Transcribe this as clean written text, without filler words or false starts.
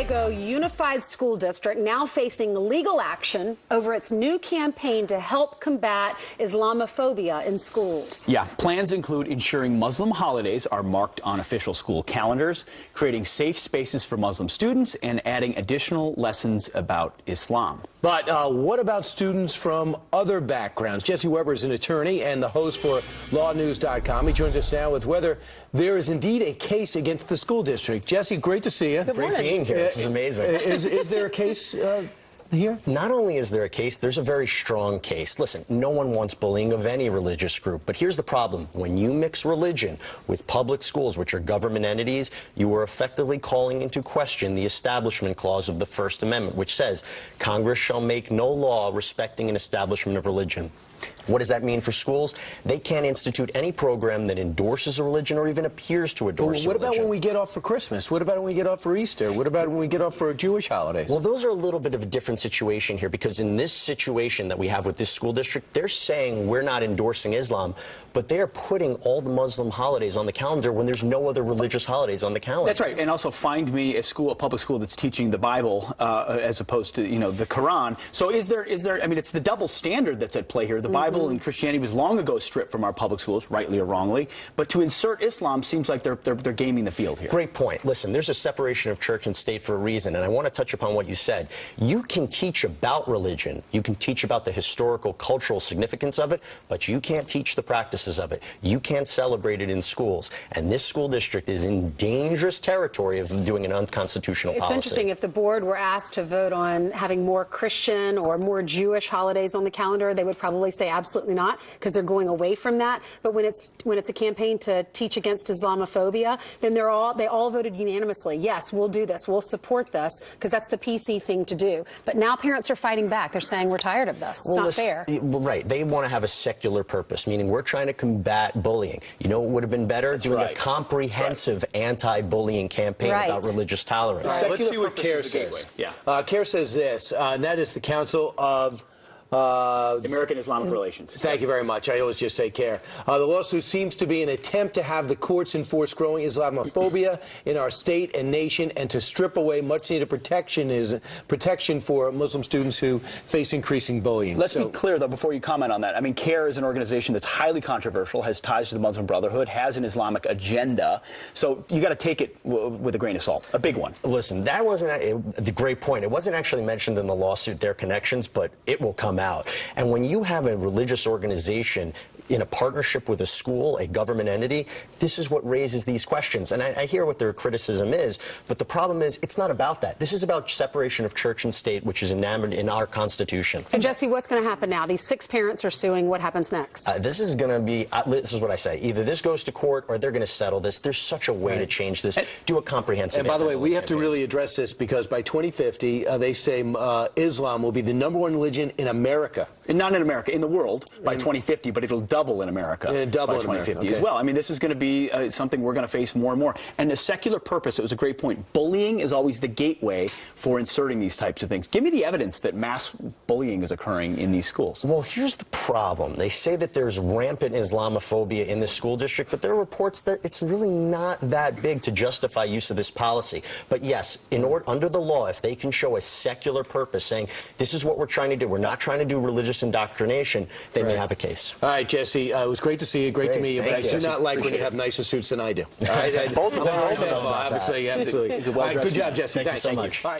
Diego Unified School District now facing legal action over its new campaign to help combat Islamophobia in schools. Yeah, plans include ensuring Muslim holidays are marked on official school calendars, creating safe spaces for Muslim students, and adding additional lessons about Islam. But what about students from other backgrounds? Jesse Weber is an attorney and the host for LawNews.com. He joins us now with whether there is indeed a case against the school district. Jesse, great to see you. Great being here. This is amazing. Is there a case here? Not only is there a case, there's a very strong case. Listen, no one wants bullying of any religious group, but here's the problem. When you mix religion with public schools, which are government entities, you are effectively calling into question the Establishment Clause of the First Amendment, which says Congress shall make no law respecting an establishment of religion. What does that mean for schools? They can't institute any program that endorses a religion or even appears to endorse a religion. What about when we get off for Christmas? What about when we get off for Easter? What about when we get off for Jewish holidays? Well, those are a little bit of a different situation here, because in this situation that we have with this school district, they're saying we're not endorsing Islam, but they're putting all the Muslim holidays on the calendar when there's no other religious holidays on the calendar. That's right. And also find me a public school that's teaching the Bible as opposed to, the Quran. So is there, I mean, it's the double standard that's at play here. The Bible and Christianity was long ago stripped from our public schools, rightly or wrongly. But to insert Islam seems like they're gaming the field here. Great point. Listen, there's a separation of church and state for a reason, and I want to touch upon what you said. You can teach about religion. You can teach about the historical, cultural significance of it, but you can't teach the practices of it. You can't celebrate it in schools. And this school district is in dangerous territory of doing an unconstitutional policy. It's interesting, if the board were asked to vote on having more Christian or more Jewish holidays on the calendar, they would probably say absolutely not, because they're going away from that. But when it's a campaign to teach against Islamophobia, then they all voted unanimously. Yes, we'll do this. We'll support this, because that's the PC thing to do. But now parents are fighting back. They're saying we're tired of this. It's not fair. Well, right. They want to have a secular purpose, meaning we're trying to combat bullying. You know what would have been better? Doing a comprehensive anti-bullying campaign about religious tolerance. Let's see what CARE says. CARE says this, and that is the Council of American Islamic Relations. Thank you very much. I always just say CARE. The lawsuit seems to be an attempt to have the courts enforce growing Islamophobia in our state and nation, and to strip away much-needed protection for Muslim students who face increasing bullying. Let's be clear, though, before you comment on that. I mean, CARE is an organization that's highly controversial, has ties to the Muslim Brotherhood, has an Islamic agenda. So you got to take it with a grain of salt. A big one. Listen, that wasn't the great point. It wasn't actually mentioned in the lawsuit, their connections, but it will come out. And when you have a religious organization in a partnership with a school, a government entity, this is what raises these questions. And I hear what their criticism is, but the problem is it's not about that. This is about separation of church and state, which is enamored in our Constitution. So, Jesse, what's going to happen now? These 6 parents are suing. What happens next? This is going to be, this is what I say, either this goes to court or they're going to settle this. There's such a way to change this. Do a comprehensive. And by the way, we have to really address this, because by 2050, they say Islam will be the #1 religion in America. And not in America, in the world by 2050, but it'll double in America by 2050 as well. I mean, this is going to be something we're going to face more and more. And a secular purpose, it was a great point. Bullying is always the gateway for inserting these types of things. Give me the evidence that mass bullying is occurring in these schools. Well, here's the problem. They say that there's rampant Islamophobia in the school district, but there are reports that it's really not that big to justify use of this policy. But yes, under the law, if they can show a secular purpose, saying this is what we're trying to do, we're not trying to do religious indoctrination, they may have a case. All right, Jesse, it was great to see you, great to meet you, but I do not like when you have nicer suits than I do. All right, both of them. Obviously, absolutely. Good job, Jesse. Thank you so much. All right.